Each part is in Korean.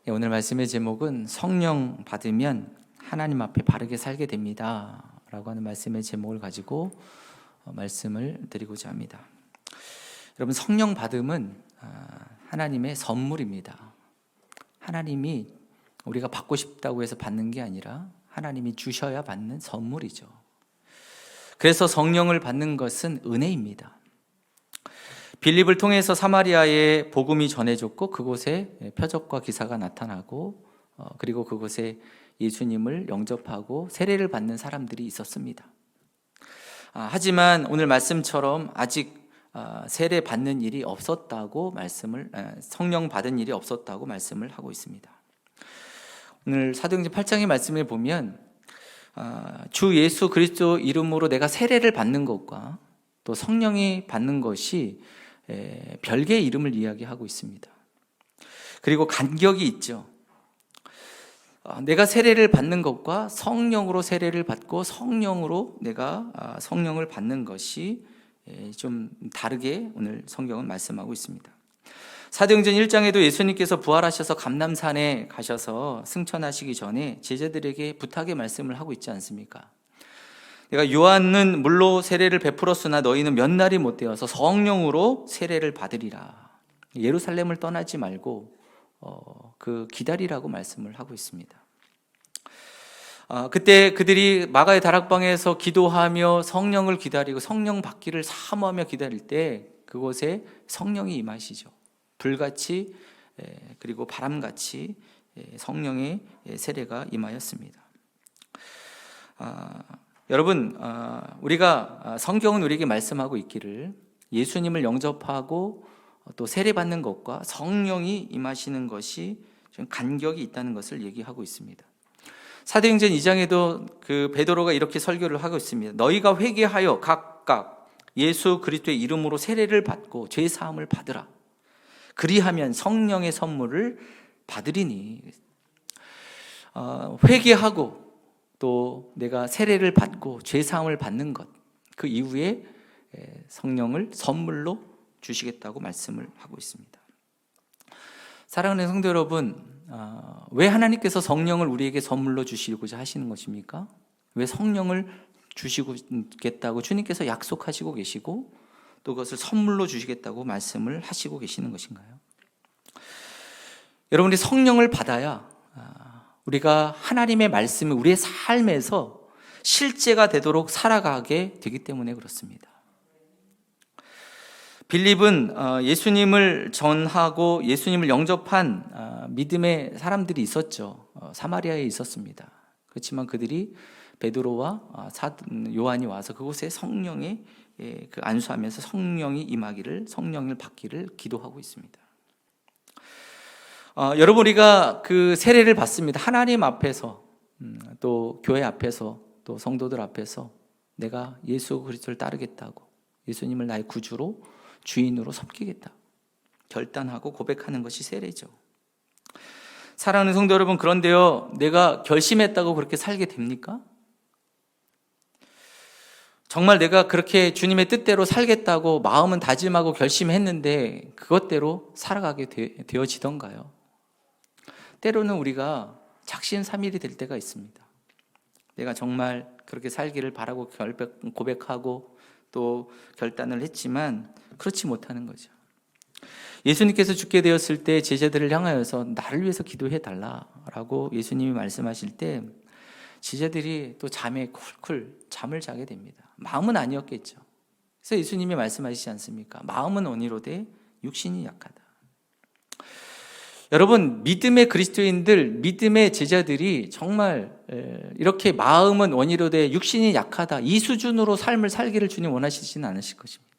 오늘 말씀의 제목은 성령 받으면 하나님 앞에 바르게 살게 됩니다 라고 하는 말씀의 제목을 가지고 말씀을 드리고자 합니다. 여러분, 성령 받음은 하나님의 선물입니다. 하나님이 우리가 받고 싶다고 해서 받는 게 아니라 하나님이 주셔야 받는 선물이죠. 그래서 성령을 받는 것은 은혜입니다. 빌립을 통해서 사마리아에 복음이 전해졌고 그곳에 표적과 기사가 나타나고 그리고 그곳에 예수님을 영접하고 세례를 받는 사람들이 있었습니다. 하지만 오늘 말씀처럼 아직 세례 받는 일이 없었다고 성령 받은 일이 없었다고 말씀을 하고 있습니다. 오늘 사도행전 8장의 말씀을 보면 주 예수 그리스도 이름으로 내가 세례를 받는 것과 또 성령이 받는 것이 별개의 이름을 이야기하고 있습니다. 그리고 간격이 있죠. 내가 세례를 받는 것과 성령으로 세례를 받고 성령으로 내가 성령을 받는 것이 좀 다르게 오늘 성경은 말씀하고 있습니다. 사도행전 1장에도 예수님께서 부활하셔서 감람산에 가셔서 승천하시기 전에 제자들에게 부탁의 말씀을 하고 있지 않습니까? 내가 요한은 물로 세례를 베풀었으나 너희는 몇 날이 못 되어서 성령으로 세례를 받으리라. 예루살렘을 떠나지 말고 기다리라고 말씀을 하고 있습니다. 그때 그들이 마가의 다락방에서 기도하며 성령을 기다리고 성령 받기를 사모하며 기다릴 때 그곳에 성령이 임하시죠. 불같이 그리고 바람같이 성령의 세례가 임하였습니다. 여러분, 우리가 성경은 우리에게 말씀하고 있기를 예수님을 영접하고 또 세례받는 것과 성령이 임하시는 것이 좀 간격이 있다는 것을 얘기하고 있습니다. 사도행전 2장에도 그 베드로가 이렇게 설교를 하고 있습니다. 너희가 회개하여 각각 예수 그리스도의 이름으로 세례를 받고 죄 사함을 받으라. 그리하면 성령의 선물을 받으리니. 회개하고 또 내가 세례를 받고 죄 사함을 받는 것, 그 이후에 성령을 선물로 주시겠다고 말씀을 하고 있습니다. 사랑하는 성도 여러분, 왜 하나님께서 성령을 우리에게 선물로 주시고자 하시는 것입니까? 왜 성령을 주시겠다고 주님께서 약속하시고 계시고 또 그것을 선물로 주시겠다고 말씀을 하시고 계시는 것인가요? 여러분이 성령을 받아야 우리가 하나님의 말씀이 우리의 삶에서 실제가 되도록 살아가게 되기 때문에 그렇습니다. 빌립은 예수님을 전하고 예수님을 영접한 믿음의 사람들이 있었죠. 사마리아에 있었습니다. 그렇지만 그들이 베드로와 요한이 와서 그곳에 성령의 안수하면서 성령이 임하기를, 성령을 받기를 기도하고 있습니다. 여러분, 우리가 그 세례를 받습니다. 하나님 앞에서 또 교회 앞에서 또 성도들 앞에서 내가 예수 그리스도를 따르겠다고, 예수님을 나의 구주로 주인으로 섬기겠다 결단하고 고백하는 것이 세례죠. 사랑하는 성도 여러분, 그런데요, 내가 결심했다고 그렇게 살게 됩니까? 정말 내가 그렇게 주님의 뜻대로 살겠다고 마음은 다짐하고 결심했는데 그것대로 살아가게 되어지던가요? 때로는 우리가 작심삼일이 될 때가 있습니다. 내가 정말 그렇게 살기를 바라고 고백하고 또 결단을 했지만 그렇지 못하는 거죠. 예수님께서 죽게 되었을 때 제자들을 향하여서 나를 위해서 기도해 달라라고 예수님이 말씀하실 때 제자들이 또 잠에 쿨쿨 잠을 자게 됩니다. 마음은 아니었겠죠. 그래서 예수님이 말씀하시지 않습니까? 마음은 원이로되 육신이 약하다. 여러분, 믿음의 그리스도인들, 믿음의 제자들이 정말 이렇게 마음은 원이로되 육신이 약하다, 이 수준으로 삶을 살기를 주님 원하시지는 않으실 것입니다.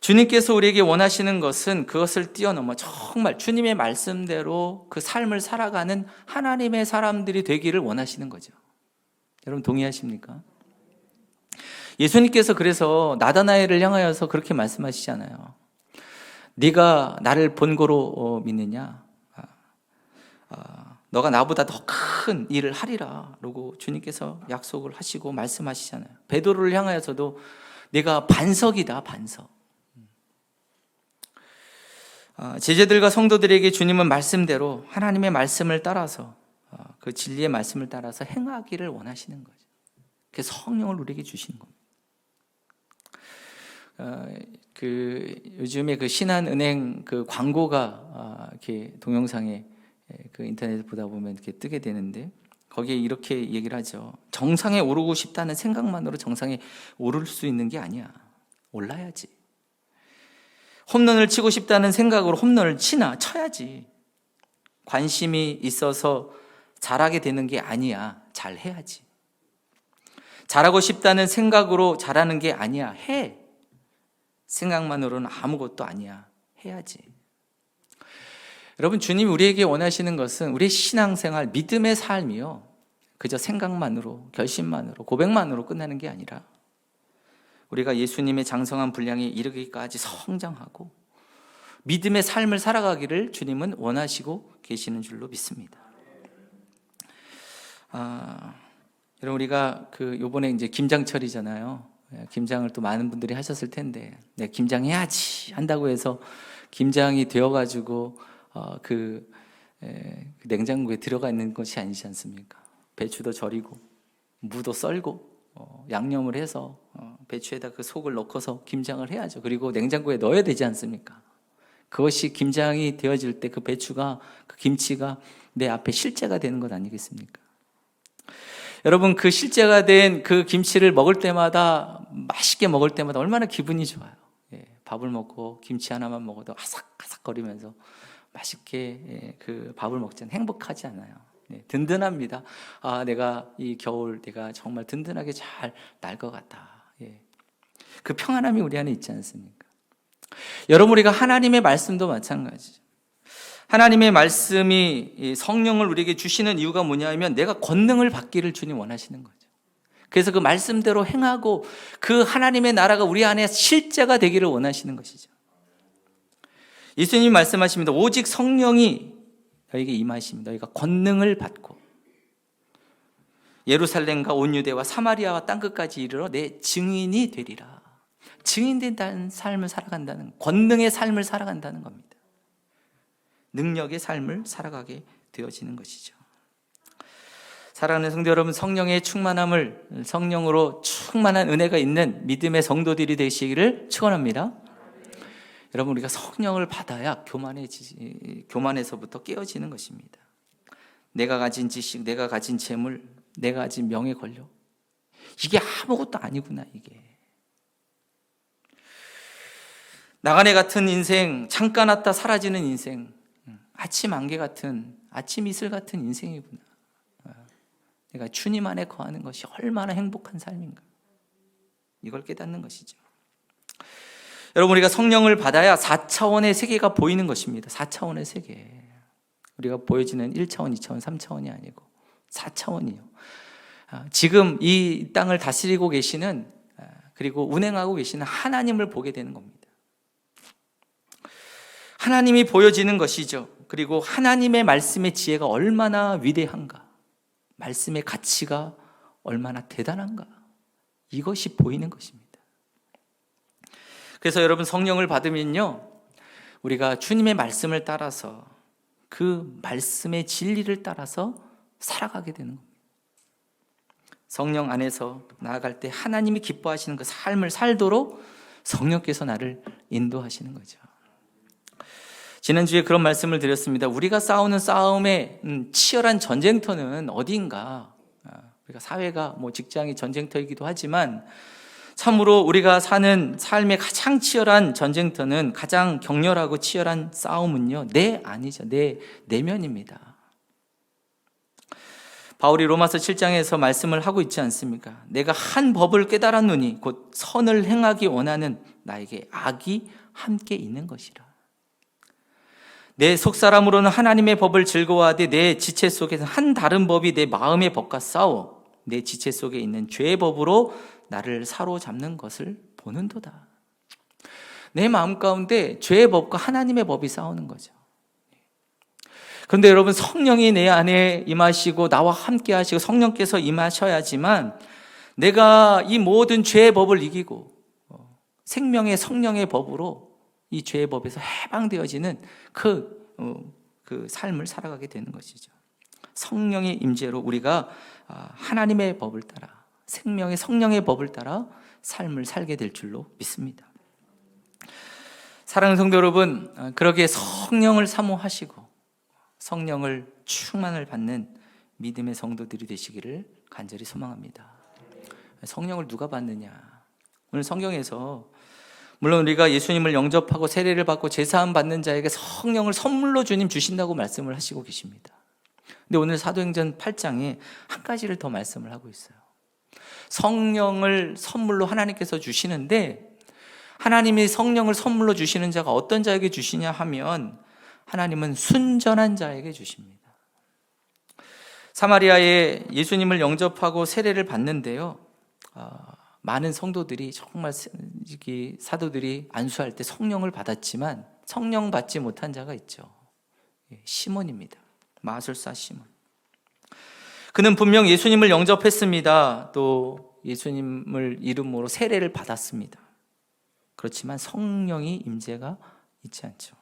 주님께서 우리에게 원하시는 것은 그것을 뛰어넘어 정말 주님의 말씀대로 그 삶을 살아가는 하나님의 사람들이 되기를 원하시는 거죠. 여러분, 동의하십니까? 예수님께서 그래서 나다나엘을 향하여서 그렇게 말씀하시잖아요. 네가 나를 본고로 믿느냐? 너가 나보다 더 큰 일을 하리라 라고 주님께서 약속을 하시고 말씀하시잖아요. 베드로를 향하여서도 네가 반석이다, 반석. 제자들과 성도들에게 주님은 말씀대로 하나님의 말씀을 따라서 그 진리의 말씀을 따라서 행하기를 원하시는 거죠. 그래서 성령을 우리에게 주시는 겁니다. 요즘에 그 신한은행 그 광고가 이렇게 동영상에 그 인터넷 보다 보면 이렇게 뜨게 되는데, 거기에 이렇게 얘기를 하죠. 정상에 오르고 싶다는 생각만으로 정상에 오를 수 있는 게 아니야. 올라야지. 홈런을 치고 싶다는 생각으로 홈런을 쳐야지. 관심이 있어서 잘하게 되는 게 아니야. 잘해야지. 잘하고 싶다는 생각으로 잘하는 게 아니야. 해. 생각만으로는 아무것도 아니야. 해야지. 여러분, 주님이 우리에게 원하시는 것은 우리의 신앙생활, 믿음의 삶이요, 그저 생각만으로, 결심만으로, 고백만으로 끝나는 게 아니라 우리가 예수님의 장성한 분량에 이르기까지 성장하고 믿음의 삶을 살아가기를 주님은 원하시고 계시는 줄로 믿습니다. 여러분, 우리가 요번에 이제 김장철이잖아요. 김장을 또 많은 분들이 하셨을 텐데, 네, 김장해야지 한다고 해서 김장이 되어가지고 냉장고에 들어가 있는 것이 아니지 않습니까? 배추도 절이고 무도 썰고 양념을 해서 배추에다 그 속을 넣고서 김장을 해야죠. 그리고 냉장고에 넣어야 되지 않습니까? 그것이 김장이 되어질 때 그 배추가, 그 김치가 내 앞에 실제가 되는 것 아니겠습니까? 여러분, 그 실제가 된 그 김치를 먹을 때마다, 맛있게 먹을 때마다 얼마나 기분이 좋아요. 밥을 먹고 김치 하나만 먹어도 아삭아삭거리면서 맛있게 그 밥을 먹자는, 행복하지 않아요? 든든합니다. 내가 이 겨울 내가 정말 든든하게 잘 날 것 같다. 그 평안함이 우리 안에 있지 않습니까? 여러분, 우리가 하나님의 말씀도 마찬가지죠. 하나님의 말씀이 성령을 우리에게 주시는 이유가 뭐냐면, 내가 권능을 받기를 주님 원하시는 거죠. 그래서 그 말씀대로 행하고 그 하나님의 나라가 우리 안에 실제가 되기를 원하시는 것이죠. 예수님이 말씀하십니다. 오직 성령이 너에게 임하시면 너희가 권능을 받고 예루살렘과 온 유대와 사마리아와 땅끝까지 이르러 내 증인이 되리라. 증인된 삶을 살아간다는, 권능의 삶을 살아간다는 겁니다. 능력의 삶을 살아가게 되어지는 것이죠. 사랑하는 성도 여러분, 성령의 충만함을, 성령으로 충만한 은혜가 있는 믿음의 성도들이 되시기를 축원합니다. 여러분, 우리가 성령을 받아야 교만에서부터 깨어지는 것입니다. 내가 가진 지식, 내가 가진 재물, 내가 가진 명예, 권력, 이게 아무것도 아니구나. 이게 나그네 같은 인생, 잠깐 왔다 사라지는 인생, 아침 안개 같은, 아침 이슬 같은 인생이구나. 내가 주님 안에 거하는 것이 얼마나 행복한 삶인가, 이걸 깨닫는 것이죠. 여러분, 우리가 성령을 받아야 4차원의 세계가 보이는 것입니다. 4차원의 세계. 우리가 보여지는 1차원, 2차원, 3차원이 아니고 4차원이요. 지금 이 땅을 다스리고 계시는, 그리고 운행하고 계시는 하나님을 보게 되는 겁니다. 하나님이 보여지는 것이죠. 그리고 하나님의 말씀의 지혜가 얼마나 위대한가, 말씀의 가치가 얼마나 대단한가, 이것이 보이는 것입니다. 그래서 여러분, 성령을 받으면요, 우리가 주님의 말씀을 따라서, 그 말씀의 진리를 따라서 살아가게 되는 겁니다. 성령 안에서 나아갈 때 하나님이 기뻐하시는 그 삶을 살도록 성령께서 나를 인도하시는 거죠. 지난주에 그런 말씀을 드렸습니다. 우리가 싸우는 싸움의 치열한 전쟁터는 어디인가? 우리가 사회가 직장이 전쟁터이기도 하지만, 참으로 우리가 사는 삶의 가장 치열한 전쟁터는, 가장 격렬하고 치열한 싸움은요, 내 안이죠. 내 내면입니다. 바울이 로마서 7장에서 말씀을 하고 있지 않습니까? 내가 한 법을 깨달았노니 곧 선을 행하기 원하는 나에게 악이 함께 있는 것이라. 내 속사람으로는 하나님의 법을 즐거워하되 내 지체 속에서 한 다른 법이 내 마음의 법과 싸워 내 지체 속에 있는 죄의 법으로 나를 사로잡는 것을 보는도다. 내 마음 가운데 죄의 법과 하나님의 법이 싸우는 거죠. 그런데 여러분, 성령이 내 안에 임하시고 나와 함께 하시고 성령께서 임하셔야지만 내가 이 모든 죄의 법을 이기고 생명의 성령의 법으로 이 죄의 법에서 해방되어지는 그 삶을 살아가게 되는 것이죠. 성령의 임재로 우리가 하나님의 법을 따라, 생명의 성령의 법을 따라 삶을 살게 될 줄로 믿습니다. 사랑하는 성도 여러분, 그러기에 성령을 사모하시고 성령을 충만을 받는 믿음의 성도들이 되시기를 간절히 소망합니다. 성령을 누가 받느냐? 오늘 성경에서 물론 우리가 예수님을 영접하고 세례를 받고 제사함 받는 자에게 성령을 선물로 주님 주신다고 말씀을 하시고 계십니다. 근데 오늘 사도행전 8장에 한 가지를 더 말씀을 하고 있어요. 성령을 선물로 하나님께서 주시는데, 하나님이 성령을 선물로 주시는 자가 어떤 자에게 주시냐 하면 하나님은 순전한 자에게 주십니다. 사마리아에 예수님을 영접하고 세례를 받는데요, 많은 성도들이 정말 사도들이 안수할 때 성령을 받았지만 성령 받지 못한 자가 있죠. 시몬입니다. 마술사 시몬. 그는 분명 예수님을 영접했습니다. 또 예수님을 이름으로 세례를 받았습니다. 그렇지만 성령이 임재가 있지 않죠.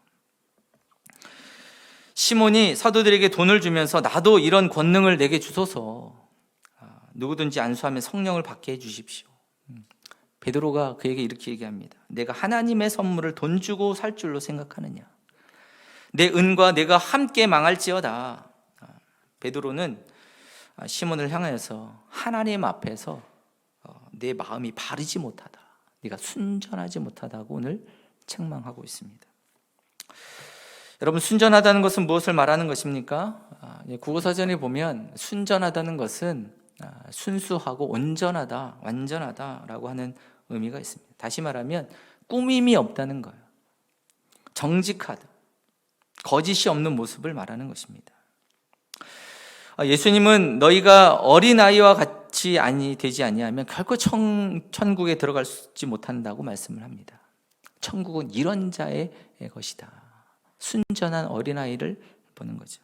시몬이 사도들에게 돈을 주면서 나도 이런 권능을 내게 주소서, 누구든지 안수하면 성령을 받게 해주십시오. 베드로가 그에게 이렇게 얘기합니다. 내가 하나님의 선물을 돈 주고 살 줄로 생각하느냐? 내 은과 내가 함께 망할지어다. 베드로는 시몬을 향하여서 하나님 앞에서 내 마음이 바르지 못하다, 네가 순전하지 못하다고 오늘 책망하고 있습니다. 여러분, 순전하다는 것은 무엇을 말하는 것입니까? 국어사전에 보면 순전하다는 것은 순수하고 온전하다, 완전하다라고 하는 의미가 있습니다. 다시 말하면 꾸밈이 없다는 거예요. 정직하다, 거짓이 없는 모습을 말하는 것입니다. 예수님은 너희가 어린아이와 같이 되지 아니하면 결코 천국에 들어가지 못한다고 말씀을 합니다. 천국은 이런 자의 것이다. 순전한 어린아이를 보는 거죠.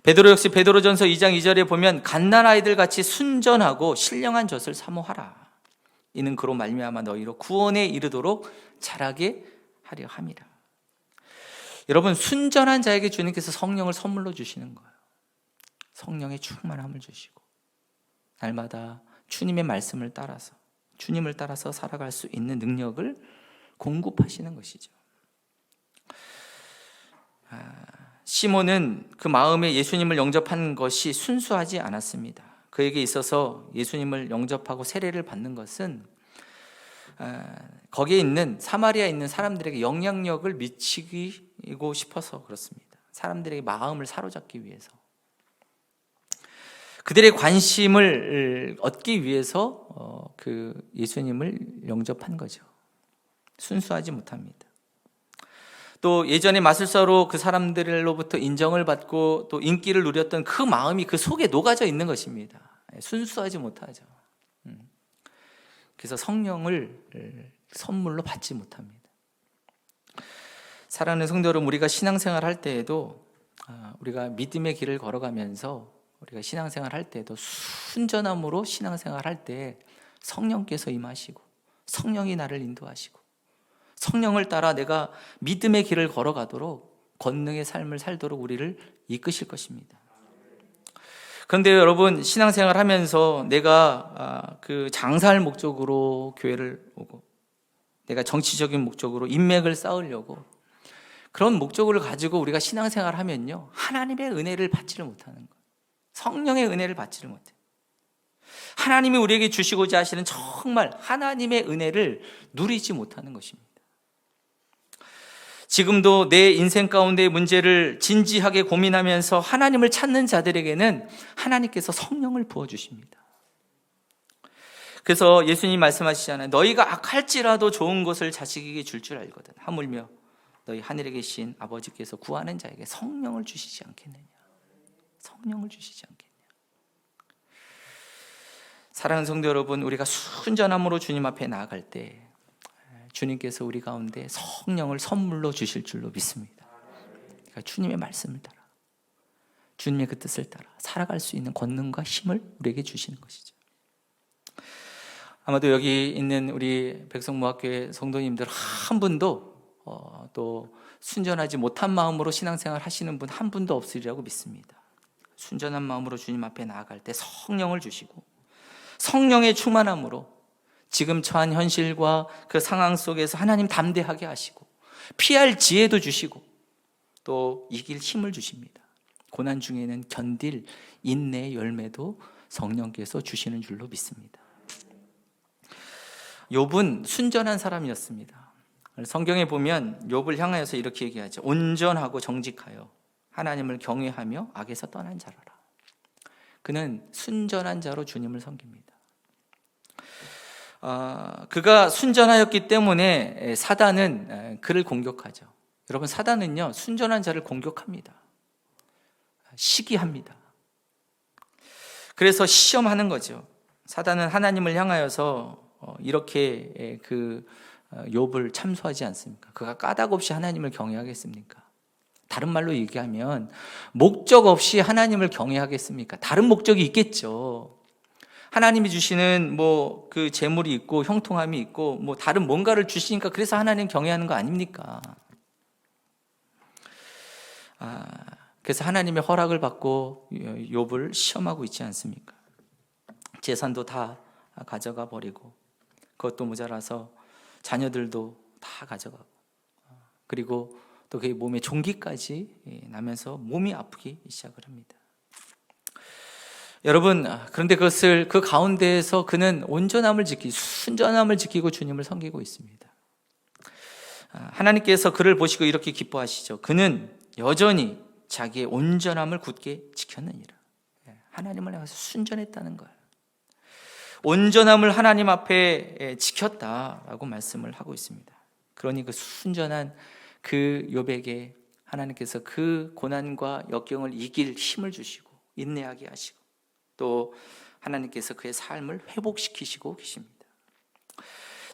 베드로 역시 베드로전서 2장 2절에 보면 갓난아이들 같이 순전하고 신령한 젖을 사모하라. 이는 그로 말미암아 너희로 구원에 이르도록 자라게 하려 함이라. 여러분, 순전한 자에게 주님께서 성령을 선물로 주시는 거예요. 성령의 충만함을 주시고 날마다 주님의 말씀을 따라서, 주님을 따라서 살아갈 수 있는 능력을 공급하시는 것이죠. 시몬은 그 마음에 예수님을 영접한 것이 순수하지 않았습니다. 그에게 있어서 예수님을 영접하고 세례를 받는 것은 거기에 있는 사마리아에 있는 사람들에게 영향력을 미치고 싶어서 그렇습니다. 사람들에게 마음을 사로잡기 위해서, 그들의 관심을 얻기 위해서 그 예수님을 영접한 거죠. 순수하지 못합니다. 또 예전에 마술사로 그 사람들로부터 인정을 받고 또 인기를 누렸던 그 마음이 그 속에 녹아져 있는 것입니다. 순수하지 못하죠. 그래서 성령을 선물로 받지 못합니다. 사랑하는 성도 여러분, 우리가 신앙생활 할 때에도, 우리가 믿음의 길을 걸어가면서 우리가 신앙생활 할 때에도 순전함으로 신앙생활 할 때 성령께서 임하시고 성령이 나를 인도하시고 성령을 따라 내가 믿음의 길을 걸어가도록 권능의 삶을 살도록 우리를 이끄실 것입니다. 그런데 여러분, 신앙생활 하면서 내가 그 장사할 목적으로 교회를 오고 내가 정치적인 목적으로 인맥을 쌓으려고 그런 목적을 가지고 우리가 신앙생활 하면요, 하나님의 은혜를 받지를 못하는 거예요. 성령의 은혜를 받지를 못해요. 하나님이 우리에게 주시고자 하시는 정말 하나님의 은혜를 누리지 못하는 것입니다. 지금도 내 인생 가운데의 문제를 진지하게 고민하면서 하나님을 찾는 자들에게는 하나님께서 성령을 부어주십니다. 그래서 예수님이 말씀하시잖아요. 너희가 악할지라도 좋은 것을 자식에게 줄 줄 알거든. 하물며 너희 하늘에 계신 아버지께서 구하는 자에게 성령을 주시지 않겠느냐. 성령을 주시지 않겠느냐. 사랑하는 성도 여러분, 우리가 순전함으로 주님 앞에 나아갈 때 주님께서 우리 가운데 성령을 선물로 주실 줄로 믿습니다. 그러니까 주님의 말씀을 따라, 주님의 그 뜻을 따라 살아갈 수 있는 권능과 힘을 우리에게 주시는 것이죠. 아마도 여기 있는 우리 백성모학교의 성도님들 한 분도 또 순전하지 못한 마음으로 신앙생활 하시는 분 한 분도 없으리라고 믿습니다. 순전한 마음으로 주님 앞에 나아갈 때 성령을 주시고 성령의 충만함으로 지금 처한 현실과 그 상황 속에서 하나님 담대하게 하시고 피할 지혜도 주시고 또 이길 힘을 주십니다. 고난 중에는 견딜 인내의 열매도 성령께서 주시는 줄로 믿습니다. 욥은 순전한 사람이었습니다. 성경에 보면 욥을 향하여서 이렇게 얘기하죠. 온전하고 정직하여 하나님을 경외하며 악에서 떠난 자라라. 그는 순전한 자로 주님을 섬깁니다. 그가 순전하였기 때문에 사단은 그를 공격하죠. 여러분, 사단은요 순전한 자를 공격합니다. 시기합니다. 그래서 시험하는 거죠. 사단은 하나님을 향하여서 이렇게 욥을 참소하지 않습니까? 그가 까닭 없이 하나님을 경외하겠습니까? 다른 말로 얘기하면 목적 없이 하나님을 경외하겠습니까? 다른 목적이 있겠죠. 하나님이 주시는 그 재물이 있고 형통함이 있고 다른 뭔가를 주시니까 그래서 하나님 경외하는 거 아닙니까? 그래서 하나님의 허락을 받고 욥을 시험하고 있지 않습니까? 재산도 다 가져가 버리고 그것도 모자라서 자녀들도 다 가져가고 그리고 또 그의 몸에 종기까지 나면서 몸이 아프기 시작을 합니다. 여러분, 그런데 그 가운데에서 그는 온전함을 지키고 순전함을 지키고 주님을 섬기고 있습니다. 하나님께서 그를 보시고 이렇게 기뻐하시죠. 그는 여전히 자기의 온전함을 굳게 지켰느니라. 하나님을 향해서 순전했다는 거예요. 온전함을 하나님 앞에 지켰다라고 말씀을 하고 있습니다. 그러니 그 순전한 그 욥에게 하나님께서 그 고난과 역경을 이길 힘을 주시고 인내하게 하시고 또 하나님께서 그의 삶을 회복시키시고 계십니다.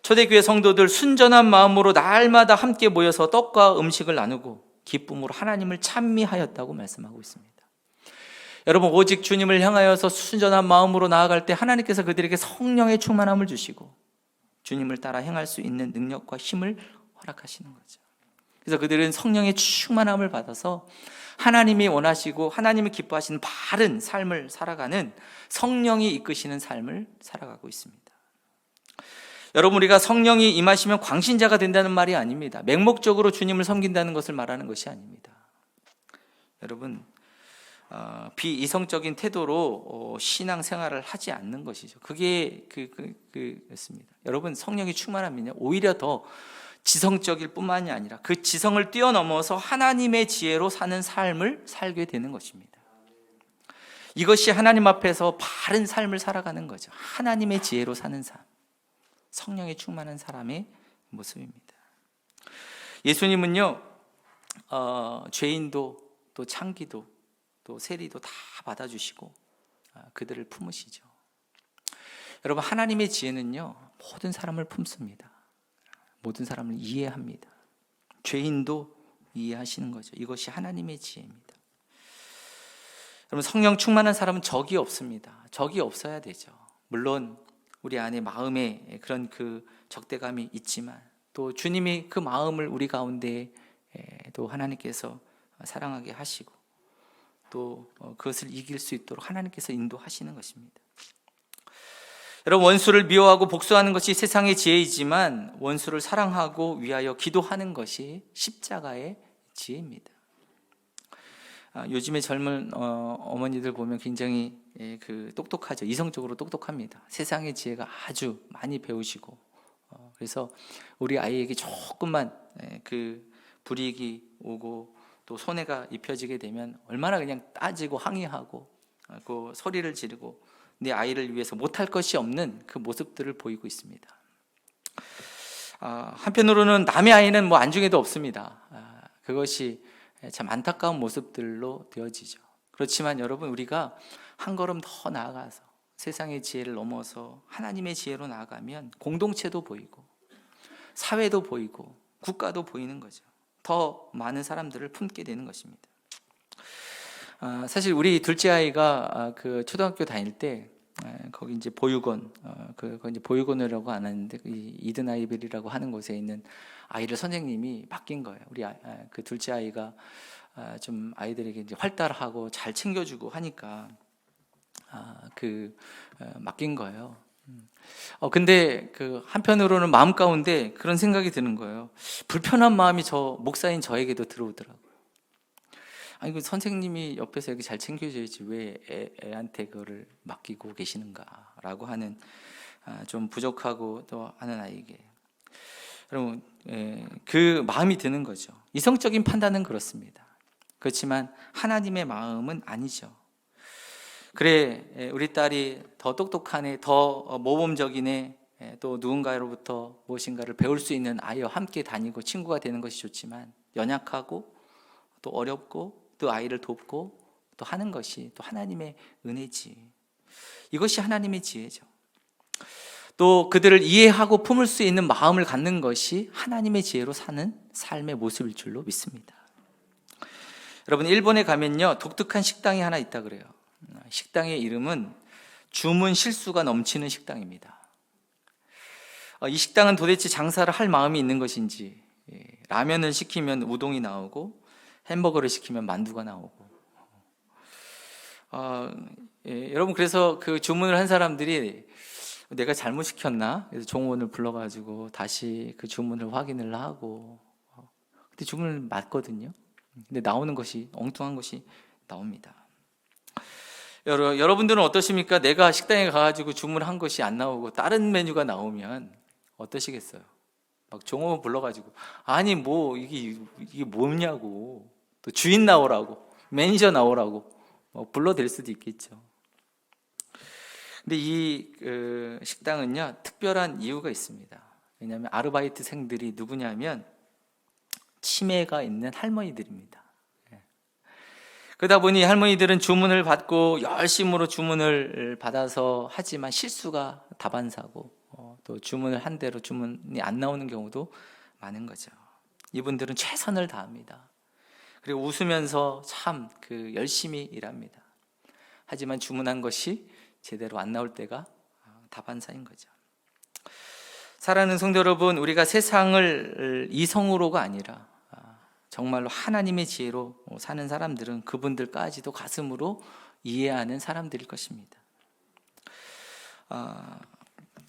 초대교회 성도들 순전한 마음으로 날마다 함께 모여서 떡과 음식을 나누고 기쁨으로 하나님을 찬미하였다고 말씀하고 있습니다. 여러분, 오직 주님을 향하여서 순전한 마음으로 나아갈 때 하나님께서 그들에게 성령의 충만함을 주시고 주님을 따라 행할 수 있는 능력과 힘을 허락하시는 거죠. 그래서 그들은 성령의 충만함을 받아서 하나님이 원하시고 하나님이 기뻐하시는 바른 삶을 살아가는 성령이 이끄시는 삶을 살아가고 있습니다. 여러분, 우리가 성령이 임하시면 광신자가 된다는 말이 아닙니다. 맹목적으로 주님을 섬긴다는 것을 말하는 것이 아닙니다. 여러분, 비이성적인 태도로 신앙생활을 하지 않는 것이죠. 그게 그렇습니다. 여러분, 성령이 충만하면요 오히려 더 지성적일 뿐만이 아니라 그 지성을 뛰어넘어서 하나님의 지혜로 사는 삶을 살게 되는 것입니다. 이것이 하나님 앞에서 바른 삶을 살아가는 거죠. 하나님의 지혜로 사는 삶, 성령이 충만한 사람의 모습입니다. 예수님은요 죄인도 또 창기도 또 세리도 다 받아주시고 그들을 품으시죠. 여러분, 하나님의 지혜는요 모든 사람을 품습니다. 모든 사람을 이해합니다. 죄인도 이해하시는 거죠. 이것이 하나님의 지혜입니다. 여러분, 성령 충만한 사람은 적이 없습니다. 적이 없어야 되죠. 물론 우리 안에 마음에 그런 적대감이 있지만 또 주님이 그 마음을 우리 가운데 또 하나님께서 사랑하게 하시고 또 그것을 이길 수 있도록 하나님께서 인도하시는 것입니다. 여러분, 원수를 미워하고 복수하는 것이 세상의 지혜이지만 원수를 사랑하고 위하여 기도하는 것이 십자가의 지혜입니다. 요즘에 젊은 어머니들 보면 굉장히 똑똑하죠. 이성적으로 똑똑합니다. 세상의 지혜가 아주 많이 배우시고 그래서 우리 아이에게 조금만 불이익이 오고 또 손해가 입혀지게 되면 얼마나 그냥 따지고 항의하고 그 소리를 지르고 내 아이를 위해서 못할 것이 없는 그 모습들을 보이고 있습니다. 한편으로는 남의 아이는 안중에도 없습니다. 그것이 참 안타까운 모습들로 되어지죠. 그렇지만 여러분, 우리가 한 걸음 더 나아가서 세상의 지혜를 넘어서 하나님의 지혜로 나아가면 공동체도 보이고 사회도 보이고 국가도 보이는 거죠. 더 많은 사람들을 품게 되는 것입니다. 사실 우리 둘째 아이가 초등학교 다닐 때 거기 이제 보육원, 이제 보육원이라고 안 하는데 이든 아이벨이라고 하는 곳에 있는 아이를 선생님이 맡긴 거예요. 우리 그 둘째 아이가 좀 아이들에게 이제 활달하고 잘 챙겨주고 하니까 맡긴 거예요. 근데 그 한편으로는 마음 가운데 그런 생각이 드는 거예요. 불편한 마음이 목사인 저에게도 들어오더라고요. 아니, 그 선생님이 옆에서 이렇게 잘 챙겨줘야지 왜 애한테 그거를 맡기고 계시는가라고 하는 좀 부족하고 또 하는 아이에게 여러분 그 마음이 드는 거죠. 이성적인 판단은 그렇습니다. 그렇지만 하나님의 마음은 아니죠. 그래, 우리 딸이 더 똑똑하네, 더 모범적이네, 또 누군가로부터 무엇인가를 배울 수 있는 아이와 함께 다니고 친구가 되는 것이 좋지만 연약하고 또 어렵고 또 아이를 돕고 또 하는 것이 또 하나님의 은혜지. 이것이 하나님의 지혜죠. 또 그들을 이해하고 품을 수 있는 마음을 갖는 것이 하나님의 지혜로 사는 삶의 모습일 줄로 믿습니다. 여러분, 일본에 가면요 독특한 식당이 하나 있다 그래요. 식당의 이름은 주문 실수가 넘치는 식당입니다. 이 식당은 도대체 장사를 할 마음이 있는 것인지, 라면을 시키면 우동이 나오고 햄버거를 시키면 만두가 나오고, 여러분, 그래서 그 주문을 한 사람들이 내가 잘못 시켰나? 그래서 종업원을 불러가지고 다시 그 주문을 확인을 하고, 근데 주문을 맞거든요. 근데 나오는 것이 엉뚱한 것이 나옵니다. 여러분들은 어떠십니까? 내가 식당에 가가지고 주문한 것이 안 나오고 다른 메뉴가 나오면 어떠시겠어요? 막 종업원 불러가지고 아니 뭐 이게 뭐냐고, 또 주인 나오라고, 매니저 나오라고 불러댈 수도 있겠죠. 근데 이 식당은요 특별한 이유가 있습니다. 왜냐하면 아르바이트생들이 누구냐면 치매가 있는 할머니들입니다. 그러다 보니 할머니들은 주문을 받고 열심으로 주문을 받아서 하지만 실수가 다반사고, 또 주문을 한 대로 주문이 안 나오는 경우도 많은 거죠. 이분들은 최선을 다합니다. 그리고 웃으면서 참 열심히 일합니다. 하지만 주문한 것이 제대로 안 나올 때가 다반사인 거죠. 사랑하는 성도 여러분, 우리가 세상을 이성으로가 아니라 정말로 하나님의 지혜로 사는 사람들은 그분들까지도 가슴으로 이해하는 사람들일 것입니다.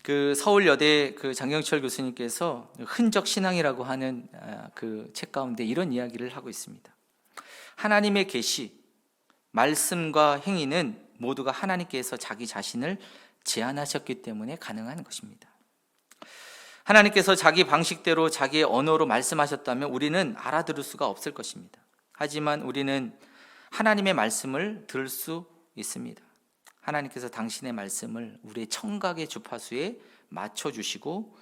그 서울여대 그 장경철 교수님께서 흔적 신앙이라고 하는 그 책 가운데 이런 이야기를 하고 있습니다. 하나님의 계시, 말씀과 행위는 모두가 하나님께서 자기 자신을 제안하셨기 때문에 가능한 것입니다. 하나님께서 자기 방식대로 자기의 언어로 말씀하셨다면 우리는 알아들을 수가 없을 것입니다. 하지만 우리는 하나님의 말씀을 들을 수 있습니다. 하나님께서 당신의 말씀을 우리의 청각의 주파수에 맞춰주시고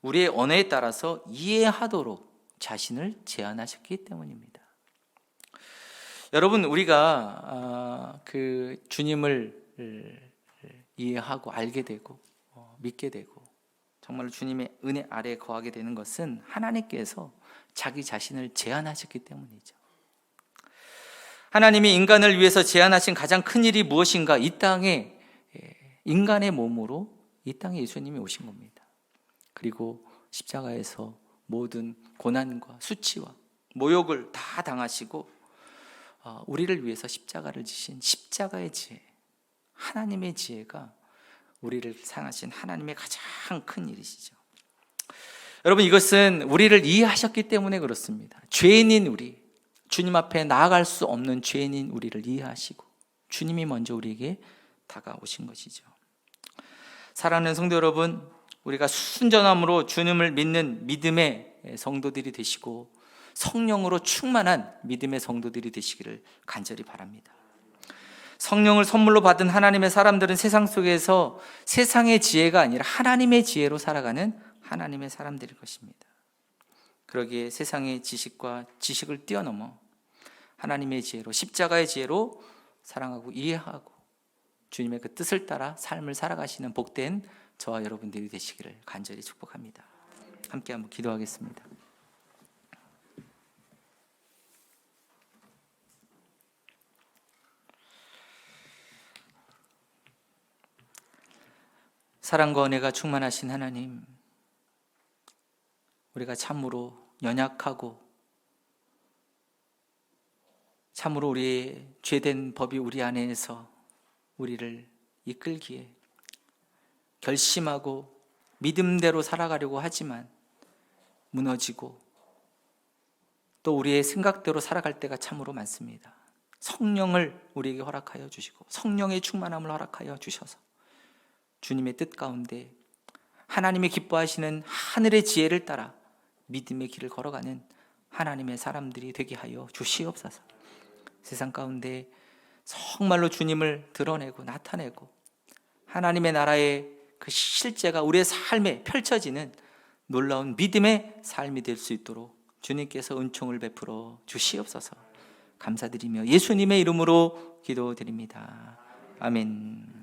우리의 언어에 따라서 이해하도록 자신을 제안하셨기 때문입니다. 여러분, 우리가 그 주님을 이해하고 알게 되고 믿게 되고 정말 주님의 은혜 아래에 거하게 되는 것은 하나님께서 자기 자신을 제안하셨기 때문이죠. 하나님이 인간을 위해서 제안하신 가장 큰 일이 무엇인가? 이 땅에 인간의 몸으로 이 땅에 예수님이 오신 겁니다. 그리고 십자가에서 모든 고난과 수치와 모욕을 다 당하시고 우리를 위해서 십자가를 지신 십자가의 지혜, 하나님의 지혜가 우리를 사랑하신 하나님의 가장 큰 일이시죠. 여러분, 이것은 우리를 이해하셨기 때문에 그렇습니다. 죄인인 우리, 주님 앞에 나아갈 수 없는 죄인인 우리를 이해하시고 주님이 먼저 우리에게 다가오신 것이죠. 사랑하는 성도 여러분, 우리가 순전함으로 주님을 믿는 믿음의 성도들이 되시고 성령으로 충만한 믿음의 성도들이 되시기를 간절히 바랍니다. 성령을 선물로 받은 하나님의 사람들은 세상 속에서 세상의 지혜가 아니라 하나님의 지혜로 살아가는 하나님의 사람들일 것입니다. 그러기에 세상의 지식을 뛰어넘어 하나님의 지혜로, 십자가의 지혜로 사랑하고 이해하고 주님의 그 뜻을 따라 삶을 살아가시는 복된 저와 여러분들이 되시기를 간절히 축복합니다. 함께 한번 기도하겠습니다. 사랑과 은혜가 충만하신 하나님, 우리가 참으로 연약하고 참으로 우리의 죄된 법이 우리 안에서 우리를 이끌기에 결심하고 믿음대로 살아가려고 하지만 무너지고 또 우리의 생각대로 살아갈 때가 참으로 많습니다. 성령을 우리에게 허락하여 주시고 성령의 충만함을 허락하여 주셔서 주님의 뜻 가운데 하나님의 기뻐하시는 하늘의 지혜를 따라 믿음의 길을 걸어가는 하나님의 사람들이 되게 하여 주시옵소서. 세상 가운데 정말로 주님을 드러내고 나타내고 하나님의 나라의 그 실제가 우리의 삶에 펼쳐지는 놀라운 믿음의 삶이 될 수 있도록 주님께서 은총을 베풀어 주시옵소서. 감사드리며 예수님의 이름으로 기도드립니다. 아멘.